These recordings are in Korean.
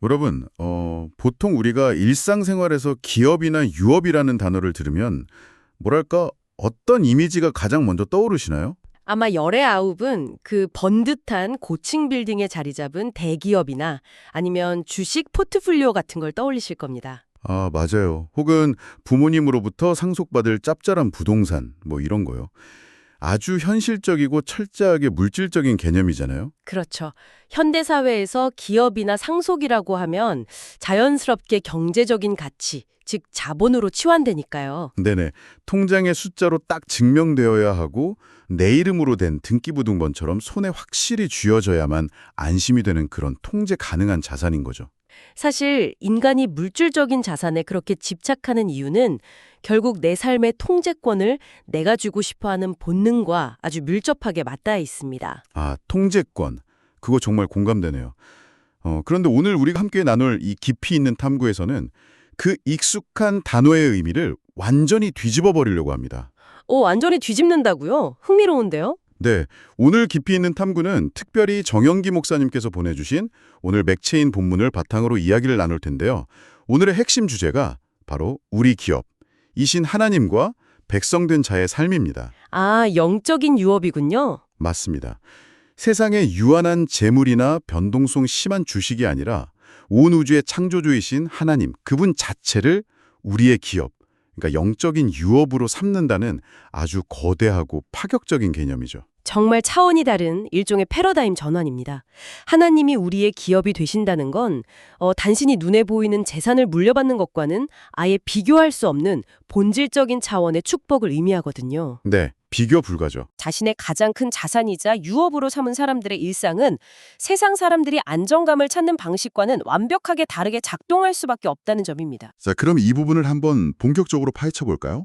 여러분, 보통 우리가 일상생활에서 기업이나 유업이라는 단어를 들으면 뭐랄까 어떤 이미지가 가장 먼저 떠오르시나요? 아마 열의 아홉은 그 번듯한 고층 빌딩에 자리 잡은 대기업이나 아니면 주식 포트폴리오 같은 걸 떠올리실 겁니다. 아, 맞아요. 혹은 부모님으로부터 상속받을 짭짤한 부동산, 뭐 이런 거요. 아주 현실적이고 철저하게 물질적인 개념이잖아요. 그렇죠. 현대 사회에서 기업이나 상속이라고 하면 자연스럽게 경제적인 가치, 즉 자본으로 치환되니까요. 네네. 통장의 숫자로 딱 증명되어야 하고 내 이름으로 된 등기부등본처럼 손에 확실히 쥐어져야만 안심이 되는 그런 통제 가능한 자산인 거죠. 사실 인간이 물질적인 자산에 그렇게 집착하는 이유는 결국 내 삶의 통제권을 내가 쥐고 싶어하는 본능과 아주 밀접하게 맞닿아 있습니다. 아, 통제권. 그거 정말 공감되네요. 그런데 오늘 우리가 함께 나눌 이 깊이 있는 탐구에서는 그 익숙한 단어의 의미를 완전히 뒤집어 버리려고 합니다. 완전히 뒤집는다고요? 흥미로운데요? 네, 오늘 깊이 있는 탐구는 특별히 정영기 목사님께서 보내주신 오늘 맥체인 본문을 바탕으로 이야기를 나눌 텐데요. 오늘의 핵심 주제가 바로 우리 기업, 이신 하나님과 백성된 자의 삶입니다. 아, 영적인 유업이군요. 맞습니다. 세상의 유한한 재물이나 변동성 심한 주식이 아니라 온 우주의 창조주이신 하나님, 그분 자체를 우리의 기업, 그러니까 영적인 유업으로 삼는다는 아주 거대하고 파격적인 개념이죠. 정말 차원이 다른 일종의 패러다임 전환입니다. 하나님이 우리의 기업이 되신다는 건 단순히 눈에 보이는 재산을 물려받는 것과는 아예 비교할 수 없는 본질적인 차원의 축복을 의미하거든요. 네, 비교 불가죠. 자신의 가장 큰 자산이자 유업으로 삼은 사람들의 일상은 세상 사람들이 안정감을 찾는 방식과는 완벽하게 다르게 작동할 수밖에 없다는 점입니다. 자, 그럼 이 부분을 한번 본격적으로 파헤쳐 볼까요?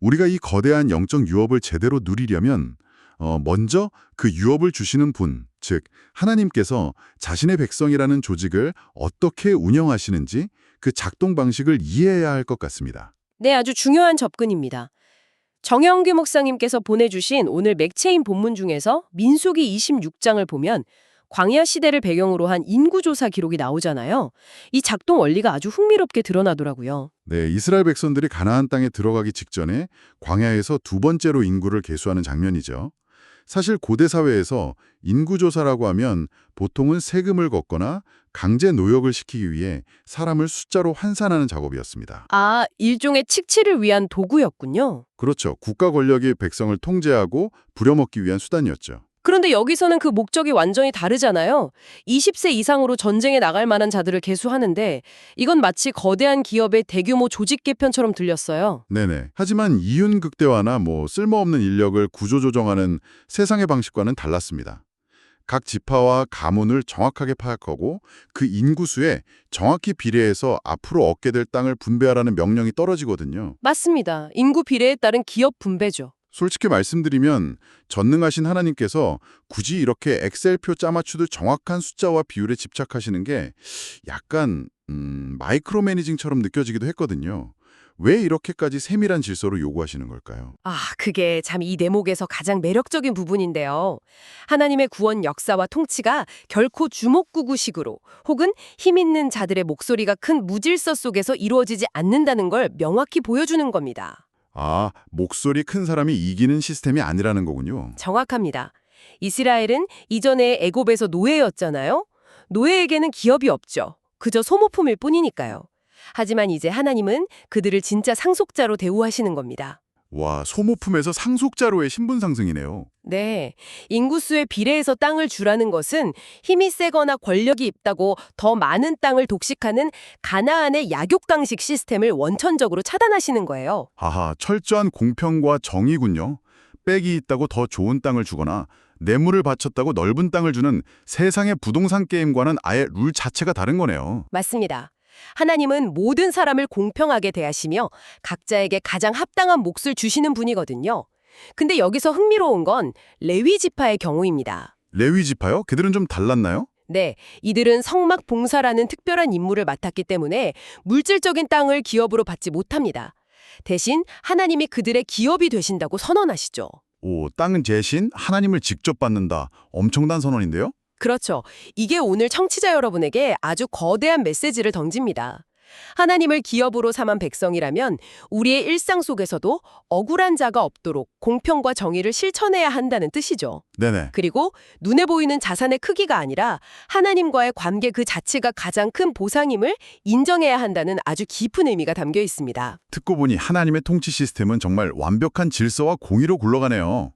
우리가 이 거대한 영적 유업을 제대로 누리려면 먼저 그 유업을 주시는 분, 즉 하나님께서 자신의 백성이라는 조직을 어떻게 운영하시는지 그 작동 방식을 이해해야 할 것 같습니다. 네, 아주 중요한 접근입니다. 정영규 목사님께서 보내주신 오늘 맥체인 본문 중에서 민수기 26장을 보면 광야 시대를 배경으로 한 인구조사 기록이 나오잖아요. 이 작동 원리가 아주 흥미롭게 드러나더라고요. 네, 이스라엘 백성들이 가나안 땅에 들어가기 직전에 광야에서 두 번째로 인구를 계수하는 장면이죠. 사실 고대 사회에서 인구조사라고 하면 보통은 세금을 걷거나 강제 노역을 시키기 위해 사람을 숫자로 환산하는 작업이었습니다. 아, 일종의 칙취를 위한 도구였군요. 그렇죠. 국가 권력이 백성을 통제하고 부려먹기 위한 수단이었죠. 그런데 여기서는 그 목적이 완전히 다르잖아요. 20세 이상으로 전쟁에 나갈 만한 자들을 계수하는데 이건 마치 거대한 기업의 대규모 조직 개편처럼 들렸어요. 네네. 하지만 이윤 극대화나 쓸모없는 인력을 구조조정하는 세상의 방식과는 달랐습니다. 각 지파와 가문을 정확하게 파악하고 그 인구수에 정확히 비례해서 앞으로 얻게 될 땅을 분배하라는 명령이 떨어지거든요. 맞습니다. 인구 비례에 따른 기업 분배죠. 솔직히 말씀드리면 전능하신 하나님께서 굳이 이렇게 엑셀표 짜맞추듯 정확한 숫자와 비율에 집착하시는 게 약간 마이크로 매니징처럼 느껴지기도 했거든요. 왜 이렇게까지 세밀한 질서로 요구하시는 걸까요? 아, 그게 참 이 대목에서 가장 매력적인 부분인데요. 하나님의 구원 역사와 통치가 결코 주먹구구식으로 혹은 힘 있는 자들의 목소리가 큰 무질서 속에서 이루어지지 않는다는 걸 명확히 보여주는 겁니다. 아, 목소리 큰 사람이 이기는 시스템이 아니라는 거군요. 정확합니다. 이스라엘은 이전에 애굽에서 노예였잖아요. 노예에게는 기업이 없죠. 그저 소모품일 뿐이니까요. 하지만 이제 하나님은 그들을 진짜 상속자로 대우하시는 겁니다. 와, 소모품에서 상속자로의 신분 상승이네요. 네, 인구수에 비례해서 땅을 주라는 것은 힘이 세거나 권력이 있다고 더 많은 땅을 독식하는 가나안의 약육강식 시스템을 원천적으로 차단하시는 거예요. 하하, 철저한 공평과 정의군요. 빽이 있다고 더 좋은 땅을 주거나 뇌물을 바쳤다고 넓은 땅을 주는 세상의 부동산 게임과는 아예 룰 자체가 다른 거네요. 맞습니다. 하나님은 모든 사람을 공평하게 대하시며 각자에게 가장 합당한 몫을 주시는 분이거든요. 근데 여기서 흥미로운 건 레위 지파의 경우입니다. 레위 지파요? 걔들은 좀 달랐나요? 네, 이들은 성막 봉사라는 특별한 임무를 맡았기 때문에 물질적인 땅을 기업으로 받지 못합니다. 대신 하나님이 그들의 기업이 되신다고 선언하시죠. 오, 땅 대신 하나님을 직접 받는다. 엄청난 선언인데요? 그렇죠. 이게 오늘 청취자 여러분에게 아주 거대한 메시지를 던집니다. 하나님을 기업으로 삼은 백성이라면 우리의 일상 속에서도 억울한 자가 없도록 공평과 정의를 실천해야 한다는 뜻이죠. 네네. 그리고 눈에 보이는 자산의 크기가 아니라 하나님과의 관계 그 자체가 가장 큰 보상임을 인정해야 한다는 아주 깊은 의미가 담겨 있습니다. 듣고 보니 하나님의 통치 시스템은 정말 완벽한 질서와 공의로 굴러가네요.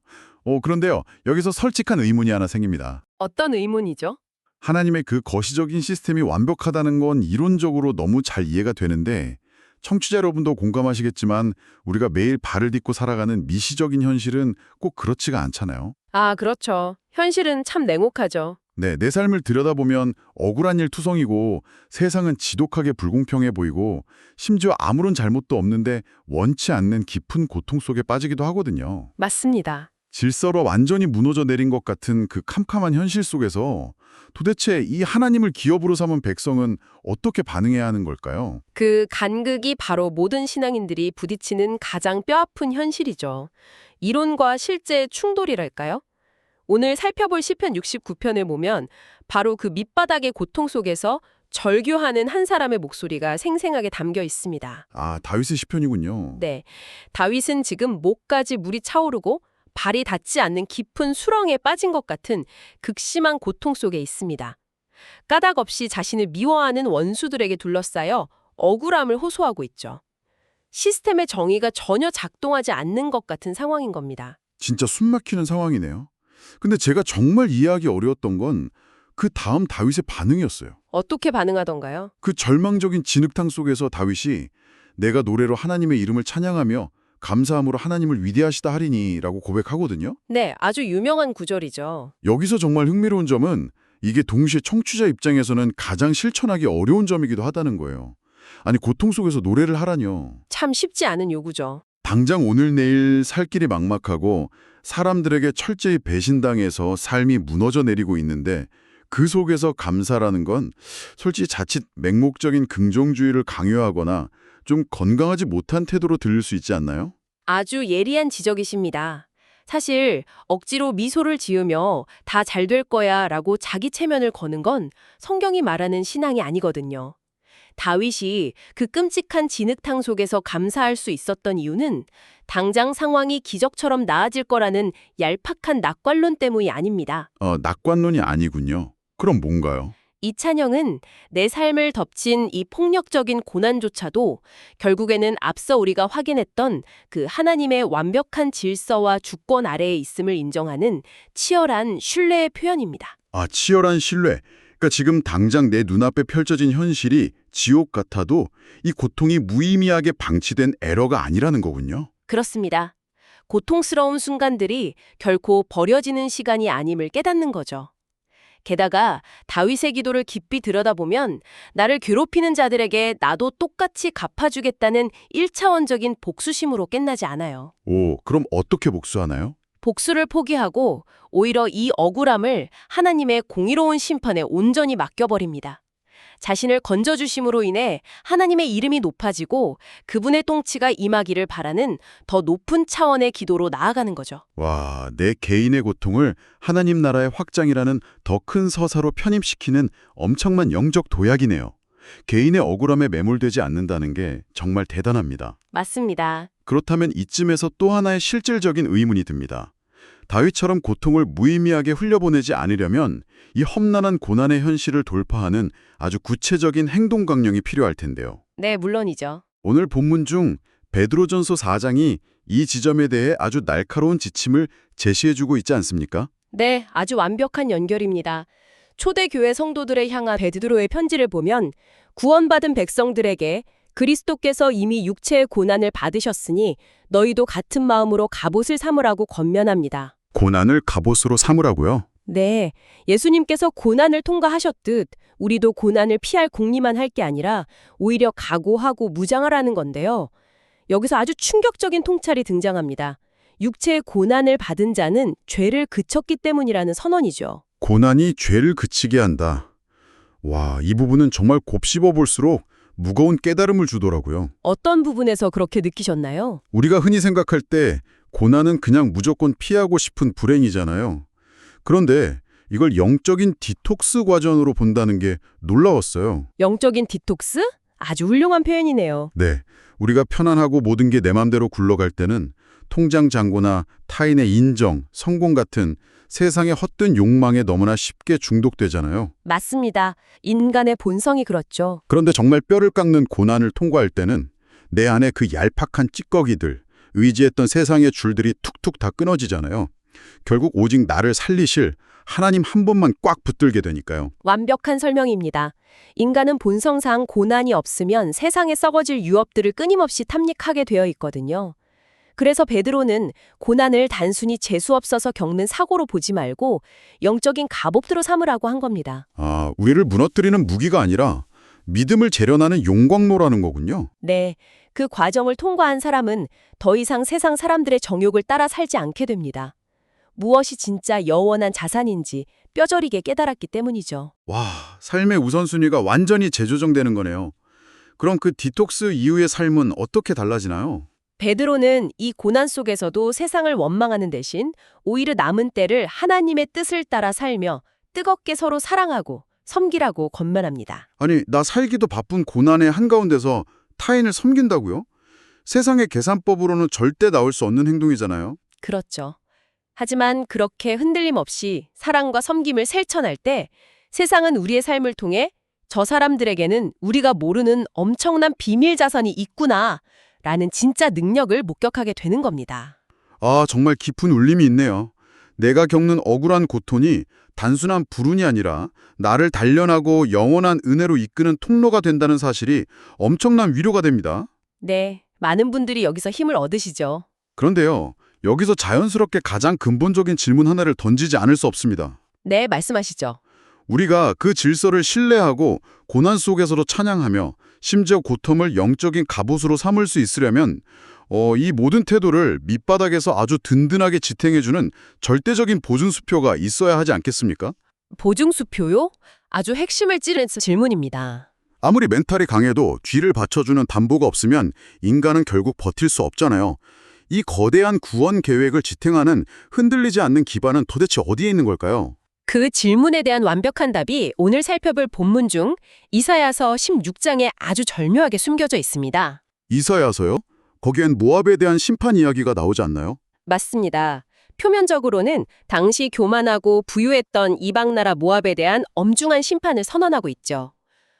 그런데요, 여기서 솔직한 의문이 하나 생깁니다. 어떤 의문이죠? 하나님의 그 거시적인 시스템이 완벽하다는 건 이론적으로 너무 잘 이해가 되는데 청취자 여러분도 공감하시겠지만 우리가 매일 발을 딛고 살아가는 미시적인 현실은 꼭 그렇지가 않잖아요. 아, 그렇죠. 현실은 참 냉혹하죠. 네, 내 삶을 들여다보면 억울한 일 투성이고 세상은 지독하게 불공평해 보이고 심지어 아무런 잘못도 없는데 원치 않는 깊은 고통 속에 빠지기도 하거든요. 맞습니다. 질서로 완전히 무너져 내린 것 같은 그 캄캄한 현실 속에서 도대체 이 하나님을 기업으로 삼은 백성은 어떻게 반응해야 하는 걸까요? 그 간극이 바로 모든 신앙인들이 부딪히는 가장 뼈아픈 현실이죠. 이론과 실제의 충돌이랄까요? 오늘 살펴볼 시편 69편을 보면 바로 그 밑바닥의 고통 속에서 절규하는 한 사람의 목소리가 생생하게 담겨 있습니다. 아, 다윗의 시편이군요. 네, 다윗은 지금 목까지 물이 차오르고 발이 닿지 않는 깊은 수렁에 빠진 것 같은 극심한 고통 속에 있습니다. 까닭 없이 자신을 미워하는 원수들에게 둘러싸여 억울함을 호소하고 있죠. 시스템의 정의가 전혀 작동하지 않는 것 같은 상황인 겁니다. 진짜 숨막히는 상황이네요. 근데 제가 정말 이해하기 어려웠던 건 그 다음 다윗의 반응이었어요. 어떻게 반응하던가요? 그 절망적인 진흙탕 속에서 다윗이 내가 노래로 하나님의 이름을 찬양하며 감사함으로 하나님을 위대하시다 하리니라고 고백하거든요. 네, 아주 유명한 구절이죠. 여기서 정말 흥미로운 점은 이게 동시에 청취자 입장에서는 가장 실천하기 어려운 점이기도 하다는 거예요. 아니, 고통 속에서 노래를 하라뇨. 참 쉽지 않은 요구죠. 당장 오늘 내일 살 길이 막막하고 사람들에게 철저히 배신당해서 삶이 무너져 내리고 있는데 그 속에서 감사라는 건 솔직히 자칫 맹목적인 긍정주의를 강요하거나 좀 건강하지 못한 태도로 들릴 수 있지 않나요? 아주 예리한 지적이십니다. 사실 억지로 미소를 지으며 다 잘 될 거야 라고 자기 체면을 거는 건 성경이 말하는 신앙이 아니거든요. 다윗이 그 끔찍한 진흙탕 속에서 감사할 수 있었던 이유는 당장 상황이 기적처럼 나아질 거라는 얄팍한 낙관론 때문이 아닙니다. 낙관론이 아니군요. 그럼 뭔가요? 이 찬양은 내 삶을 덮친 이 폭력적인 고난조차도 결국에는 앞서 우리가 확인했던 그 하나님의 완벽한 질서와 주권 아래에 있음을 인정하는 치열한 신뢰의 표현입니다. 아, 치열한 신뢰. 그러니까 지금 당장 내 눈앞에 펼쳐진 현실이 지옥 같아도 이 고통이 무의미하게 방치된 에러가 아니라는 거군요. 그렇습니다. 고통스러운 순간들이 결코 버려지는 시간이 아님을 깨닫는 거죠. 게다가 다윗의 기도를 깊이 들여다보면 나를 괴롭히는 자들에게 나도 똑같이 갚아주겠다는 1차원적인 복수심으로 끝나지 않아요. 오, 그럼 어떻게 복수하나요? 복수를 포기하고 오히려 이 억울함을 하나님의 공의로운 심판에 온전히 맡겨버립니다. 자신을 건져주심으로 인해 하나님의 이름이 높아지고 그분의 통치가 임하기를 바라는 더 높은 차원의 기도로 나아가는 거죠. 와, 내 개인의 고통을 하나님 나라의 확장이라는 더 큰 서사로 편입시키는 엄청난 영적 도약이네요. 개인의 억울함에 매몰되지 않는다는 게 정말 대단합니다. 맞습니다. 그렇다면 이쯤에서 또 하나의 실질적인 의문이 듭니다. 다윗처럼 고통을 무의미하게 흘려보내지 않으려면 이 험난한 고난의 현실을 돌파하는 아주 구체적인 행동 강령이 필요할 텐데요. 네, 물론이죠. 오늘 본문 중 베드로전서 4장이 이 지점에 대해 아주 날카로운 지침을 제시해주고 있지 않습니까? 네, 아주 완벽한 연결입니다. 초대교회 성도들을 향한 베드로의 편지를 보면 구원받은 백성들에게 그리스도께서 이미 육체의 고난을 받으셨으니 너희도 같은 마음으로 갑옷을 삼으라고 권면합니다. 고난을 갑옷으로 삼으라고요? 네, 예수님께서 고난을 통과하셨듯 우리도 고난을 피할 궁리만 할 게 아니라 오히려 각오하고 무장하라는 건데요. 여기서 아주 충격적인 통찰이 등장합니다. 육체의 고난을 받은 자는 죄를 그쳤기 때문이라는 선언이죠. 고난이 죄를 그치게 한다. 와, 이 부분은 정말 곱씹어 볼수록 무거운 깨달음을 주더라고요. 어떤 부분에서 그렇게 느끼셨나요? 우리가 흔히 생각할 때 고난은 그냥 무조건 피하고 싶은 불행이잖아요. 그런데 이걸 영적인 디톡스 과정으로 본다는 게 놀라웠어요. 영적인 디톡스? 아주 훌륭한 표현이네요. 네, 우리가 편안하고 모든 게 내 맘대로 굴러갈 때는 통장 잔고나 타인의 인정, 성공 같은 세상의 헛된 욕망에 너무나 쉽게 중독되잖아요. 맞습니다. 인간의 본성이 그렇죠. 그런데 정말 뼈를 깎는 고난을 통과할 때는 내 안에 그 얄팍한 찌꺼기들, 의지했던 세상의 줄들이 툭툭 다 끊어지잖아요. 결국 오직 나를 살리실 하나님 한 분만 꽉 붙들게 되니까요. 완벽한 설명입니다. 인간은 본성상 고난이 없으면 세상에 썩어질 유업들을 끊임없이 탐닉하게 되어 있거든요. 그래서 베드로는 고난을 단순히 재수없어서 겪는 사고로 보지 말고 영적인 갑옷으로 삼으라고 한 겁니다. 아, 우리를 무너뜨리는 무기가 아니라 믿음을 재련하는 용광로라는 거군요. 네, 그 과정을 통과한 사람은 더 이상 세상 사람들의 정욕을 따라 살지 않게 됩니다. 무엇이 진짜 영원한 자산인지 뼈저리게 깨달았기 때문이죠. 와, 삶의 우선순위가 완전히 재조정되는 거네요. 그럼 그 디톡스 이후의 삶은 어떻게 달라지나요? 베드로는 이 고난 속에서도 세상을 원망하는 대신 오히려 남은 때를 하나님의 뜻을 따라 살며 뜨겁게 서로 사랑하고 섬기라고 권면합니다. 아니, 나 살기도 바쁜 고난의 한가운데서 타인을 섬긴다고요? 세상의 계산법으로는 절대 나올 수 없는 행동이잖아요. 그렇죠. 하지만 그렇게 흔들림 없이 사랑과 섬김을 실천할 때 세상은 우리의 삶을 통해 저 사람들에게는 우리가 모르는 엄청난 비밀 자산이 있구나 라는 진짜 능력을 목격하게 되는 겁니다. 아, 정말 깊은 울림이 있네요. 내가 겪는 억울한 고통이 단순한 불운이 아니라 나를 단련하고 영원한 은혜로 이끄는 통로가 된다는 사실이 엄청난 위로가 됩니다. 네, 많은 분들이 여기서 힘을 얻으시죠. 그런데요, 여기서 자연스럽게 가장 근본적인 질문 하나를 던지지 않을 수 없습니다. 네, 말씀하시죠. 우리가 그 질서를 신뢰하고 고난 속에서도 찬양하며 심지어 고통을 영적인 갑옷으로 삼을 수 있으려면 이 모든 태도를 밑바닥에서 아주 든든하게 지탱해주는 절대적인 보증수표가 있어야 하지 않겠습니까? 보증수표요? 아주 핵심을 찌르는 질문입니다. 아무리 멘탈이 강해도 뒤를 받쳐주는 담보가 없으면 인간은 결국 버틸 수 없잖아요. 이 거대한 구원 계획을 지탱하는 흔들리지 않는 기반은 도대체 어디에 있는 걸까요? 그 질문에 대한 완벽한 답이 오늘 살펴볼 본문 중 이사야서 16장에 아주 절묘하게 숨겨져 있습니다. 이사야서요? 거기엔 모압에 대한 심판 이야기가 나오지 않나요? 맞습니다. 표면적으로는 당시 교만하고 부유했던 이방나라 모압에 대한 엄중한 심판을 선언하고 있죠.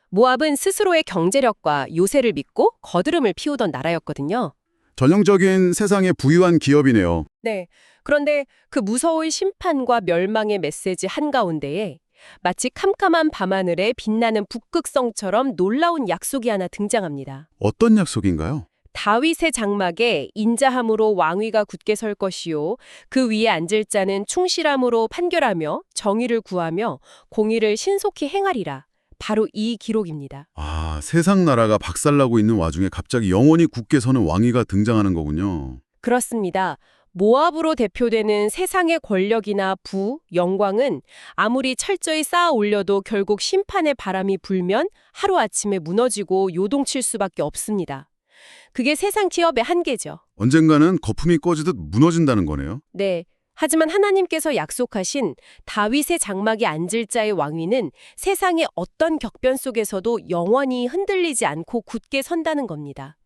모압은 스스로의 경제력과 요새를 믿고 거드름을 피우던 나라였거든요. 전형적인 세상의 부유한 기업이네요. 네. 그런데 그 무서울 심판과 멸망의 메시지 한가운데에 마치 캄캄한 밤하늘에 빛나는 북극성처럼 놀라운 약속이 하나 등장합니다. 어떤 약속인가요? 다윗의 장막에 인자함으로 왕위가 굳게 설 것이요 그 위에 앉을 자는 충실함으로 판결하며 정의를 구하며 공의를 신속히 행하리라. 바로 이 기록입니다. 아, 세상 나라가 박살나고 있는 와중에 갑자기 영원히 굳게 서는 왕위가 등장하는 거군요. 그렇습니다. 모압으로 대표되는 세상의 권력이나 부, 영광은 아무리 철저히 쌓아 올려도 결국 심판의 바람이 불면 하루아침에 무너지고 요동칠 수밖에 없습니다. 그게 세상 기업의 한계죠. 언젠가는 거품이 꺼지듯 무너진다는 거네요. 네. 하지만 하나님께서 약속하신 다윗의 장막에 앉을 자의 왕위는 세상의 어떤 격변 속에서도 영원히 흔들리지 않고 굳게 선다는 겁니다.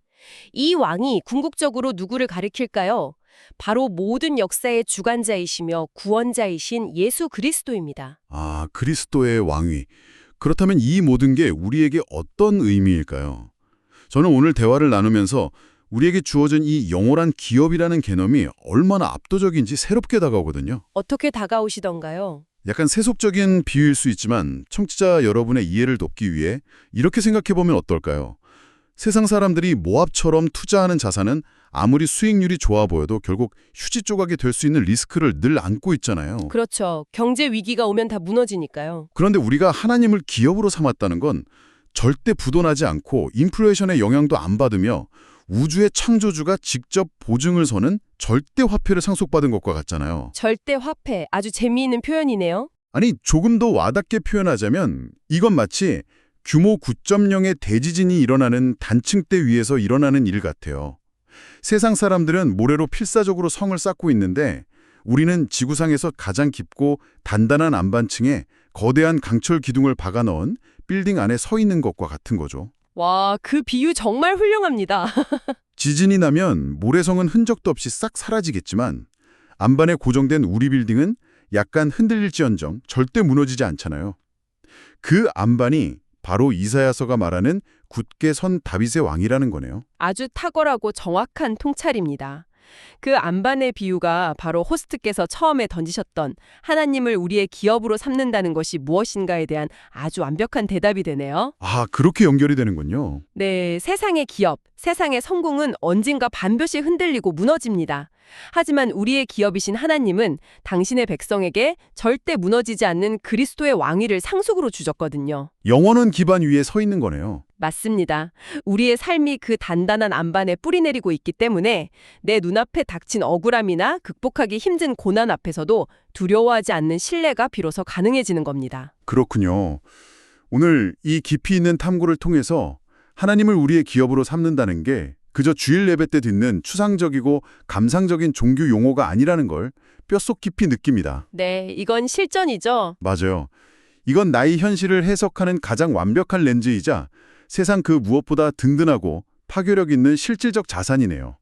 이 왕이 궁극적으로 누구를 가리킬까요? 바로 모든 역사의 주관자이시며 구원자이신 예수 그리스도입니다. 아, 그리스도의 왕위. 그렇다면 이 모든 게 우리에게 어떤 의미일까요? 저는 오늘 대화를 나누면서 우리에게 주어진 이 영원한 기업이라는 개념이 얼마나 압도적인지 새롭게 다가오거든요. 어떻게 다가오시던가요? 약간 세속적인 비유일 수 있지만 청취자 여러분의 이해를 돕기 위해 이렇게 생각해보면 어떨까요? 세상 사람들이 모압처럼 투자하는 자산은 아무리 수익률이 좋아 보여도 결국 휴지 조각이 될 수 있는 리스크를 늘 안고 있잖아요. 그렇죠. 경제 위기가 오면 다 무너지니까요. 그런데 우리가 하나님을 기업으로 삼았다는 건 절대 부도나지 않고 인플레이션의 영향도 안 받으며 우주의 창조주가 직접 보증을 서는 절대 화폐를 상속받은 것과 같잖아요. 절대 화폐, 아주 재미있는 표현이네요. 아니, 조금 더 와닿게 표현하자면 이건 마치 규모 9.0의 대지진이 일어나는 단층대 위에서 일어나는 일 같아요. 세상 사람들은 모래로 필사적으로 성을 쌓고 있는데 우리는 지구상에서 가장 깊고 단단한 안반층에 거대한 강철 기둥을 박아 넣은 빌딩 안에 서 있는 것과 같은 거죠. 와, 그 비유 정말 훌륭합니다. 지진이 나면 모래성은 흔적도 없이 싹 사라지겠지만 안반에 고정된 우리 빌딩은 약간 흔들릴지언정 절대 무너지지 않잖아요. 그 안반이 바로 이사야서가 말하는 굳게 선 다윗의 왕이라는 거네요. 아주 탁월하고 정확한 통찰입니다. 그 안반의 비유가 바로 호스트께서 처음에 던지셨던 하나님을 우리의 기업으로 삼는다는 것이 무엇인가에 대한 아주 완벽한 대답이 되네요. 아, 그렇게 연결이 되는군요. 네, 세상의 기업, 세상의 성공은 언젠가 반드시 흔들리고 무너집니다. 하지만 우리의 기업이신 하나님은 당신의 백성에게 절대 무너지지 않는 그리스도의 왕위를 상속으로 주셨거든요. 영원한 기반 위에 서 있는 거네요. 맞습니다. 우리의 삶이 그 단단한 안반에 뿌리내리고 있기 때문에 내 눈앞에 닥친 억울함이나 극복하기 힘든 고난 앞에서도 두려워하지 않는 신뢰가 비로소 가능해지는 겁니다. 그렇군요. 오늘 이 깊이 있는 탐구를 통해서 하나님을 우리의 기업으로 삼는다는 게 그저 주일 예배 때 듣는 추상적이고 감상적인 종교 용어가 아니라는 걸 뼛속 깊이 느낍니다. 네, 이건 실전이죠. 맞아요. 이건 나의 현실을 해석하는 가장 완벽한 렌즈이자 세상 그 무엇보다 든든하고 파괴력 있는 실질적 자산이네요.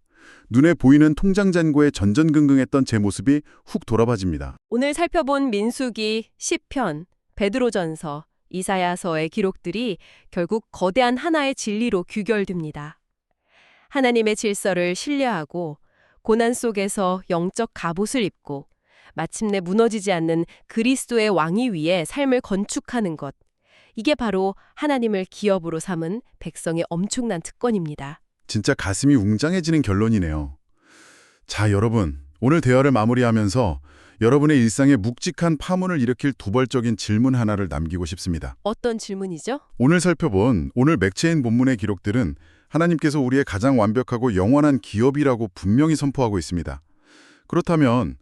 눈에 보이는 통장 잔고에 전전긍긍했던 제 모습이 훅 돌아봐집니다. 오늘 살펴본 민수기, 시편, 베드로전서, 이사야서의 기록들이 결국 거대한 하나의 진리로 귀결됩니다. 하나님의 질서를 신뢰하고 고난 속에서 영적 갑옷을 입고 마침내 무너지지 않는 그리스도의 왕위 위에 삶을 건축하는 것. 이게 바로 하나님을 기업으로 삼은 백성의 엄청난 특권입니다. 진짜 가슴이 웅장해지는 결론이네요. 자, 여러분. 오늘 대화를 마무리하면서 여러분의 일상에 묵직한 파문을 일으킬 도발적인 질문 하나를 남기고 싶습니다. 어떤 질문이죠? 오늘 살펴본 오늘 맥체인 본문의 기록들은 하나님께서 우리의 가장 완벽하고 영원한 기업이라고 분명히 선포하고 있습니다. 그렇다면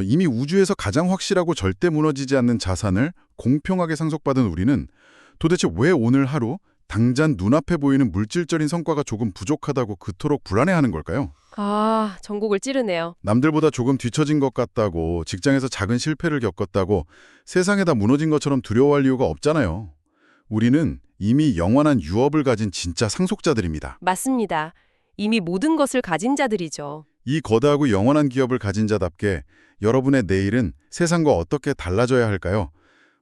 이미 우주에서 가장 확실하고 절대 무너지지 않는 자산을 공평하게 상속받은 우리는 도대체 왜 오늘 하루 당장 눈앞에 보이는 물질적인 성과가 조금 부족하다고 그토록 불안해하는 걸까요? 아, 전곡을 찌르네요. 남들보다 조금 뒤처진 것 같다고, 직장에서 작은 실패를 겪었다고 세상에 다 무너진 것처럼 두려워할 이유가 없잖아요. 우리는 이미 영원한 유업을 가진 진짜 상속자들입니다. 맞습니다. 이미 모든 것을 가진 자들이죠. 이 거대하고 영원한 기업을 가진 자답게 여러분의 내일은 세상과 어떻게 달라져야 할까요?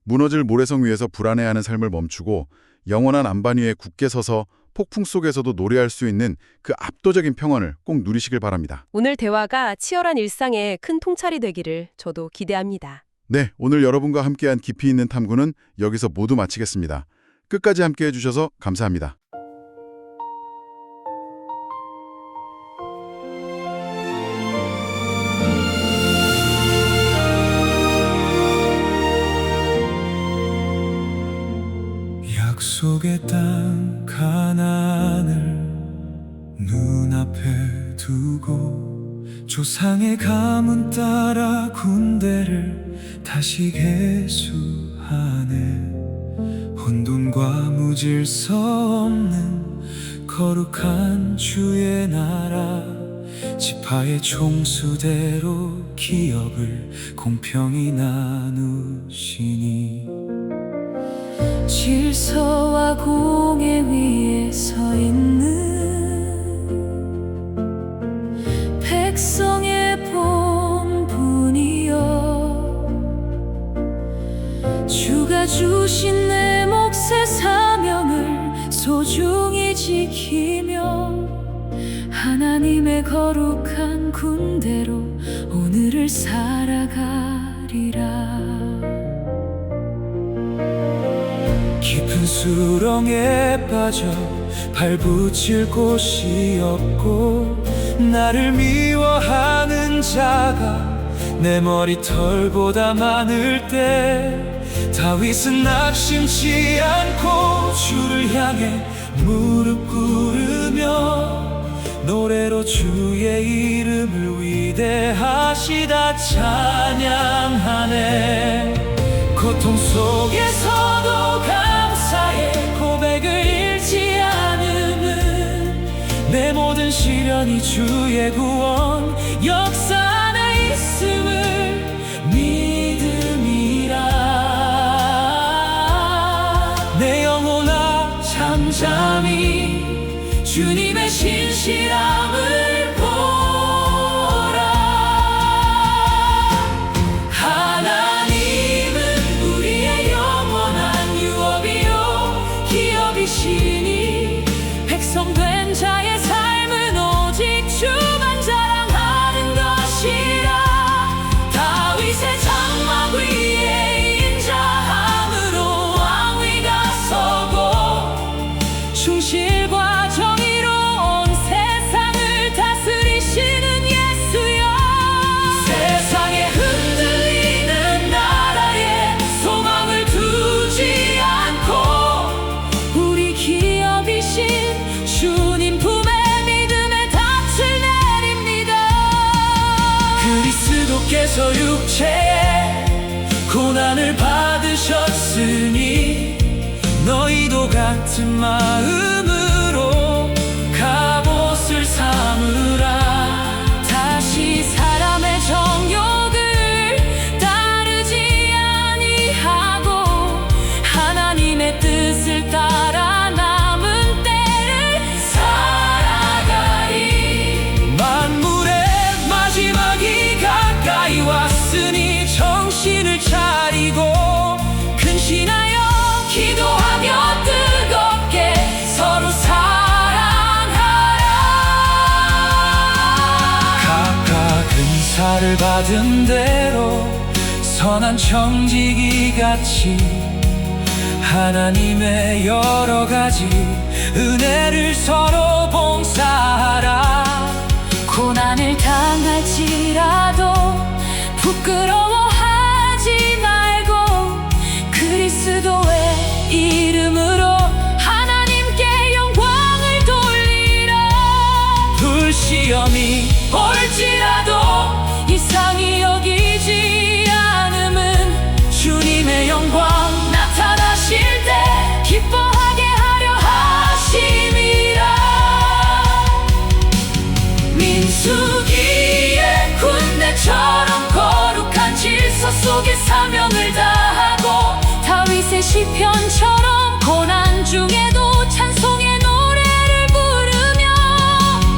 무너질 모래성 위에서 불안해하는 삶을 멈추고 영원한 안반 위에 굳게 서서 폭풍 속에서도 노래할 수 있는 그 압도적인 평안을 꼭 누리시길 바랍니다. 오늘 대화가 치열한 일상에 큰 통찰이 되기를 저도 기대합니다. 네, 오늘 여러분과 함께한 깊이 있는 탐구는 여기서 모두 마치겠습니다. 끝까지 함께해 주셔서 감사합니다. 약속의 땅 가나안을 눈앞에 두고 조상의 가문 따라 군대를 다시 계수하네. 혼돈과 무질서 없는 거룩한 주의 나라, 지파의 총수대로 기업을 공평히 나누시니 질서와 공의 위에 서 있는 백성의 본분이여, 주가 주신 내 몫의 사명을 소중히 지키며 하나님의 거룩한 군대로 오늘을 살아가리라. 깊은 수렁에 빠져 발붙일 곳이 없고 나를 미워하는 자가 내 머리털보다 많을 때 다윗은 낙심치 않고 주를 향해 무릎 꿇으며 노래로 주의 이름을 위대하시다 찬양하네. 고통 속에서도 감사의 고백을 잃지 않음은 내 모든 시련이 주의 구원 역사 안에 있음을 사람이 주님의 신실함을 보라. 하나님은 우리의 영원한 유업이요 기업이시니 백성 된 자의 삶은 오직 주만 자랑하는 것이라. 다윗의 장막 위에 인자함으로 왕위가 서고 충실과 정의로 온 세상을 다스리시는 예수여. 세상에 흔들리는 나라에 소망을 두지 않고 우리 기업이신 주님 품에 믿음의 닻을 내립니다. 그리스도께서 육체에 고난을 받으셨으니 너희도 같은 마음으로 갑옷을 삼으라. 다시 사람의 정욕을 따르지 아니하고 하나님의 뜻을 따라 남은 때를 살아가리. 만물의 마지막이 가까이 왔으니 정신을 차리고 근신하여 기도하며 뜨겁게 서로 사랑하라. 각각 은사를 받은 대로 선한 청지기 같이 하나님의 여러 가지 은혜를 서로 봉사하라. 고난을 당할지라도 부끄러워하지 말고 그리스도의 이름으로 하나님께 영광을 돌리라. 불시험이 올지라도 이상히 여기지 않음은 주님의 영광 나타나실 때 기뻐하게 하려 하심이라. 민수기의 군대처럼 거룩한 질서 속에 사명을 다하고 다윗의 시편처럼 고난 중에도 찬송의 노래를 부르며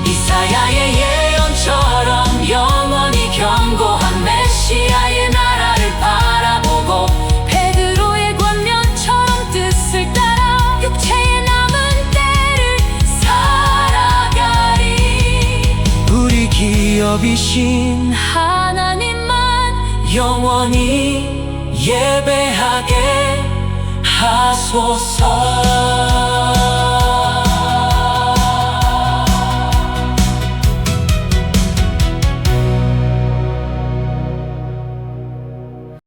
이사야의 예언처럼 영원히 견고한 메시아의 나라를 바라보고 베드로의 권면처럼 뜻을 따라 육체에 남은 때를 살아가리. 우리 기업이신 하나님만 영원히 예배하게 하소서.